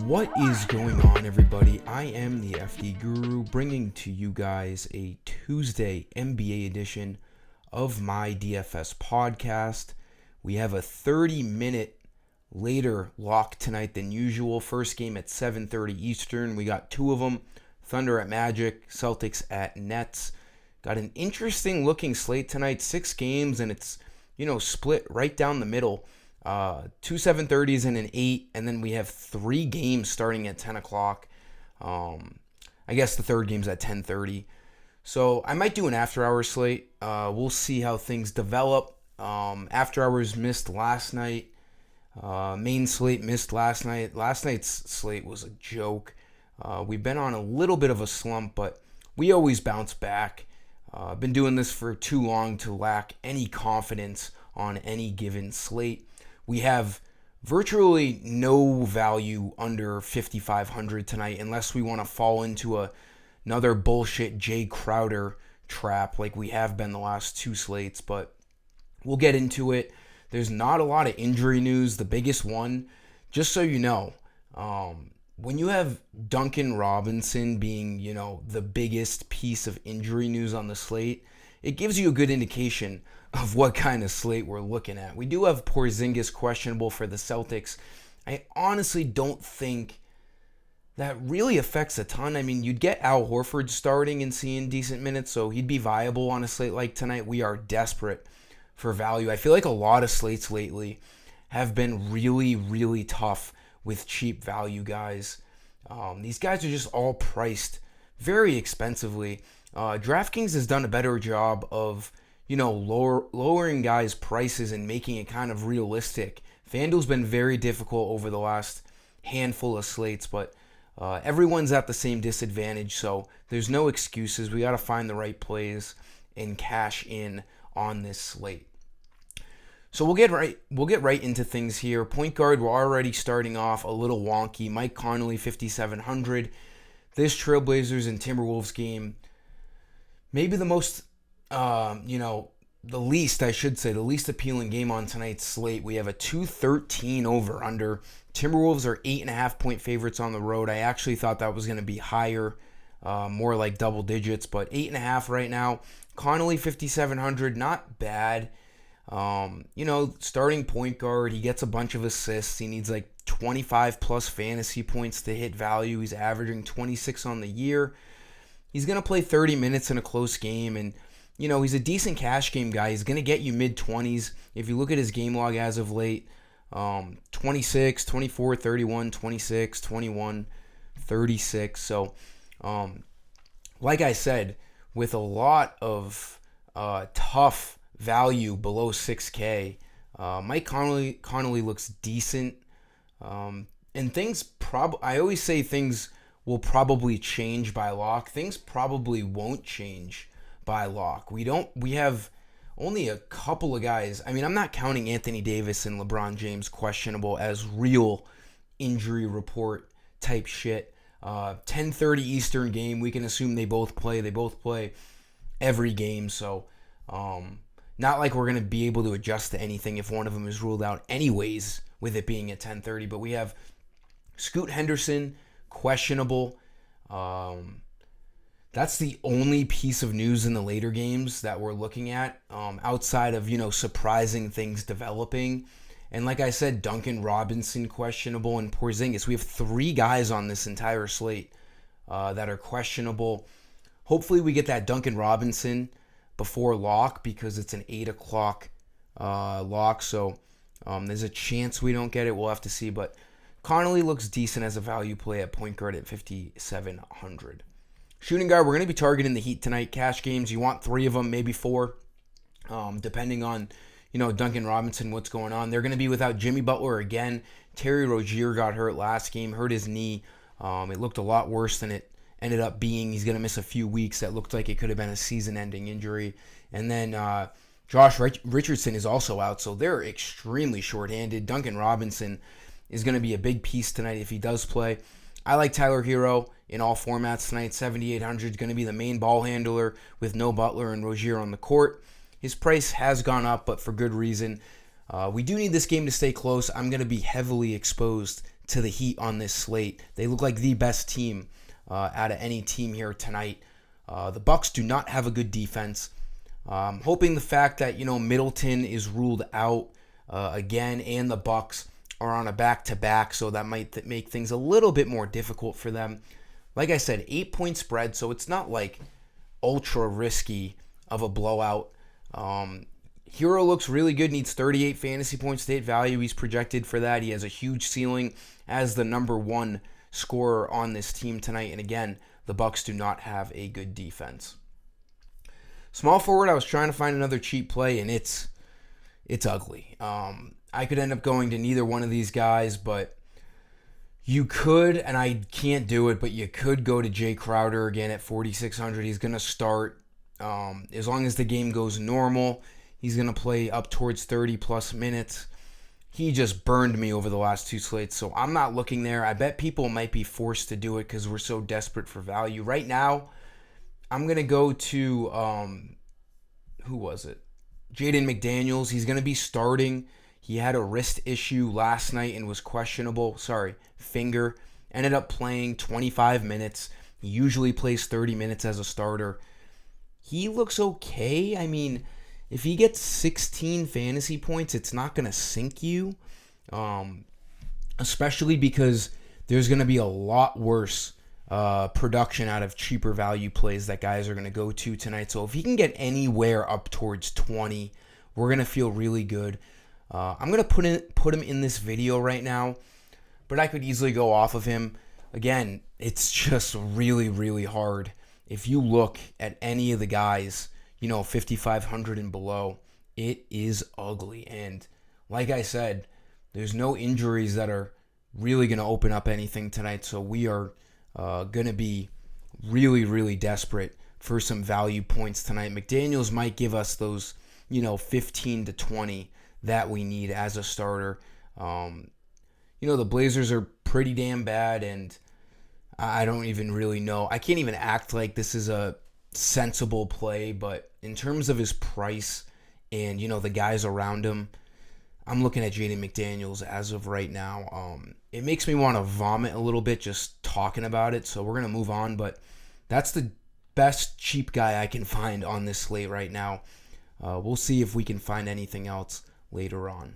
What is going on, everybody? I am the FD Guru, bringing to you guys a Tuesday NBA edition of my DFS podcast. We have a 30-minute later lock tonight than usual. First game at 7:30 Eastern. We got two of them, Thunder at Magic, Celtics at Nets. Got an interesting looking slate tonight, 6 games, and it's, split right down the middle. Two 7:30s and an 8, and then we have 3 games starting at 10 o'clock. I guess the third game's at 10:30. So I might do an after-hours slate. We'll see how things develop. After-hours missed last night. Main slate missed last night. Last night's slate was a joke. We've been on a little bit of a slump, but we always bounce back. I've been doing this for too long to lack any confidence on any given slate. We have virtually no value under 5,500 tonight unless we want to fall into another bullshit Jay Crowder trap like we have been the last 2 slates, but we'll get into it. There's not a lot of injury news. The biggest one, just so you know, when you have Duncan Robinson being, the biggest piece of injury news on the slate, it gives you a good indication of what kind of slate we're looking at. We do have Porzingis questionable for the Celtics. I honestly don't think that really affects a ton. I mean, you'd get Al Horford starting and seeing decent minutes, so he'd be viable on a slate like tonight. We are desperate for value. I feel like a lot of slates lately have been really, really tough with cheap value guys. These guys are just all priced very expensively. DraftKings has done a better job of lowering guys' prices and making it kind of realistic. FanDuel's been very difficult over the last handful of slates, but everyone's at the same disadvantage, so there's no excuses. We got to find the right plays and cash in on this slate. So we'll get right into things here. Point guard, we're already starting off a little wonky. Mike Conley, 5,700. This Trailblazers and Timberwolves game, maybe the most the least appealing game on tonight's slate. We have a 213 over under. Timberwolves are 8.5 point favorites on the road. I actually thought that was going to be higher, more like double digits, but 8.5 right now. Connolly 5,700, not bad. Starting point guard, he gets a bunch of assists. He needs like 25 plus fantasy points to hit value. He's averaging 26 on the year. He's going to play 30 minutes in a close game, and he's a decent cash game guy. He's going to get you mid-20s. If you look at his game log as of late, 26, 24, 31, 26, 21, 36. So, like I said, with a lot of tough value below 6K, Mike Conley looks decent. And things I always say things will probably change by lock. Things probably won't change by lock. We have only a couple of guys. I mean, I'm not counting Anthony Davis and LeBron James questionable as real injury report type shit. 10:30 Eastern game. We can assume they both play. They both play every game. So, not like we're going to be able to adjust to anything if one of them is ruled out anyways with it being at 10:30. But we have Scoot Henderson questionable. That's the only piece of news in the later games that we're looking at, outside of, surprising things developing. And like I said, Duncan Robinson questionable and Porzingis. We have 3 guys on this entire slate that are questionable. Hopefully we get that Duncan Robinson before lock because it's an 8 o'clock lock. So there's a chance we don't get it. We'll have to see. But Connolly looks decent as a value play at point guard at 5,700. Shooting guard, we're going to be targeting the Heat tonight. Cash games, you want 3 of them, maybe 4, depending on, Duncan Robinson, what's going on. They're going to be without Jimmy Butler again. Terry Rozier got hurt last game, hurt his knee. It looked a lot worse than it ended up being. He's going to miss a few weeks. That looked like it could have been a season-ending injury. And then Josh Richardson is also out, so they're extremely short-handed. Duncan Robinson is going to be a big piece tonight if he does play. I like Tyler Hero in all formats tonight. 7,800 is going to be the main ball handler with no Butler and Rozier on the court. His price has gone up, but for good reason. We do need this game to stay close. I'm going to be heavily exposed to the Heat on this slate. They look like the best team out of any team here tonight. The Bucks do not have a good defense. Hoping the fact that, Middleton is ruled out again, and the Bucks are on a back-to-back, so that might make things a little bit more difficult for them. Like I said, 8-point spread, so it's not like ultra risky of a blowout. Hero looks really good, needs 38 fantasy points to hit value. He's projected for that. He has a huge ceiling as the number one scorer on this team tonight. And again, the Bucks do not have a good defense. Small forward, I was trying to find another cheap play, and it's ugly. I could end up going to neither one of these guys, but you could, and I can't do it, but you could go to Jay Crowder again at 4,600. He's going to start. As long as the game goes normal, he's going to play up towards 30-plus minutes. He just burned me over the last two slates, so I'm not looking there. I bet people might be forced to do it because we're so desperate for value. Right now, I'm going to go to, who was it? Jaden McDaniels. He's going to be starting. He had a wrist issue last night and was questionable. Finger. Ended up playing 25 minutes. He usually plays 30 minutes as a starter. He looks okay. I mean, if he gets 16 fantasy points, it's not going to sink you. Especially because there's going to be a lot worse production out of cheaper value plays that guys are going to go to tonight. So if he can get anywhere up towards 20, we're going to feel really good. I'm going to put him in this video right now, but I could easily go off of him. Again, it's just really, really hard. If you look at any of the guys, 5,500 and below, it is ugly. And like I said, there's no injuries that are really going to open up anything tonight. So we are going to be really, really desperate for some value points tonight. McDaniels might give us those, 15 to 20 that we need as a starter. The Blazers are pretty damn bad, and I don't even really know. I can't even act like this is a sensible play, but in terms of his price and, the guys around him, I'm looking at Jaden McDaniels as of right now. It makes me want to vomit a little bit just talking about it, so we're going to move on, but that's the best cheap guy I can find on this slate right now. We'll see if we can find anything else later on.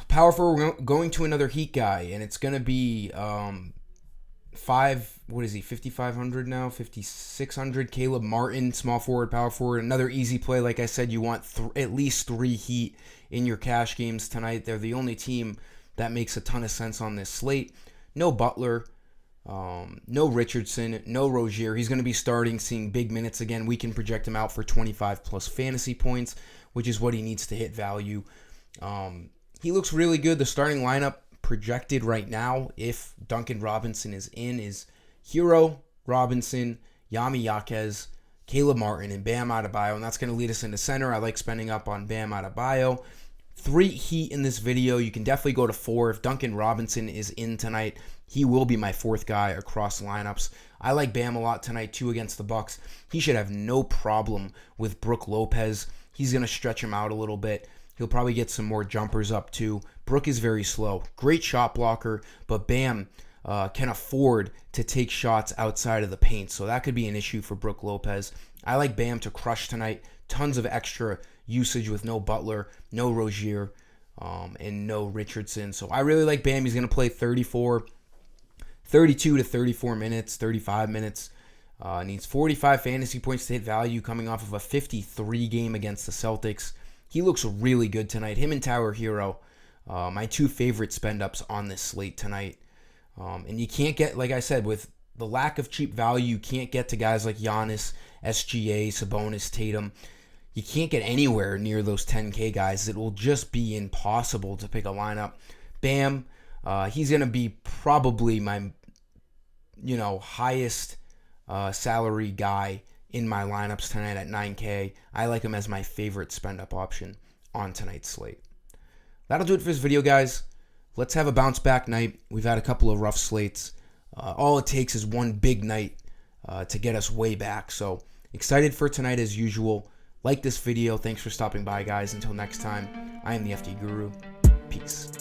Power forward, we're going to another Heat guy, and it's going to be 5,500 now? 5,600. Caleb Martin, small forward, power forward. Another easy play. Like I said, you want at least 3 Heat in your cash games tonight. They're the only team that makes a ton of sense on this slate. No Butler, no Richardson, no Rozier. He's going to be starting, seeing big minutes again. We can project him out for 25-plus fantasy points, which is what he needs to hit value. He looks really good. The starting lineup projected right now, if Duncan Robinson is in, is Hero, Robinson, Yami Yaquez, Caleb Martin, and Bam Adebayo, and that's going to lead us into center. I like spending up on Bam Adebayo. 3 Heat in this video. You can definitely go to 4. If Duncan Robinson is in tonight, he will be my 4th guy across lineups. I like Bam a lot tonight, too, against the Bucks. He should have no problem with Brook Lopez. He's going to stretch him out a little bit. He'll probably get some more jumpers up, too. Brook is very slow. Great shot blocker, but Bam can afford to take shots outside of the paint, so that could be an issue for Brook Lopez. I like Bam to crush tonight. Tons of extra usage with no Butler, no Rozier, and no Richardson. So I really like Bam. He's going to play 32 to 34 minutes, 35 minutes. Needs 45 fantasy points to hit value coming off of a 53 game against the Celtics. He looks really good tonight. Him and Tyler Hero, my 2 favorite spend-ups on this slate tonight. And you can't get, like I said, with the lack of cheap value, you can't get to guys like Giannis, SGA, Sabonis, Tatum. You can't get anywhere near those 10K guys. It will just be impossible to pick a lineup. Bam, he's going to be probably my, highest salary guy in my lineups tonight at 9K. I like him as my favorite spend-up option on tonight's slate. That'll do it for this video, guys. Let's have a bounce-back night. We've had a couple of rough slates. All it takes is one big night to get us way back. So excited for tonight as usual. Like this video. Thanks for stopping by, guys. Until next time, I am the FD Guru. Peace.